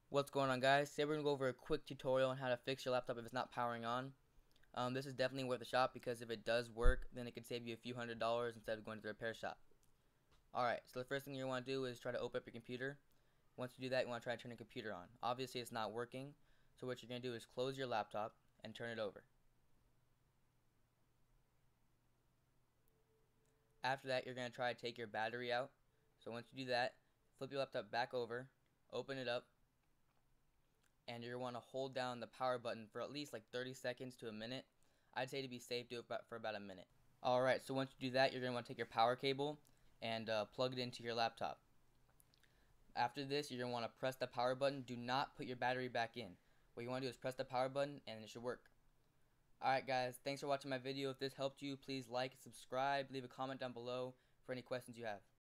What's going on, guys? Today we're going to go over a quick tutorial on how to fix your laptop if it's not powering on. This is definitely worth a shot because if it does work, then it could save you a few $100s instead of going to the repair shop. Alright, so the first thing you want to do is try to open up your computer. Once you do that, you want to try to turn your computer on. Obviously it's not working, so what you're going to do is close your laptop and turn it over. After that, you're going to try to take your battery out. So once you do that, flip your laptop back over, open it up, and you're going to want to hold down the power button for at least like 30 seconds to a minute. I'd say to be safe, do it for about a minute. Alright, so once you do that, you're going to want to take your power cable and plug it into your laptop. After this, you're going to want to press the power button. Do not put your battery back in. What you want to do is press the power button and it should work. Alright guys, thanks for watching my video. If this helped you, please like, subscribe, leave a comment down below for any questions you have.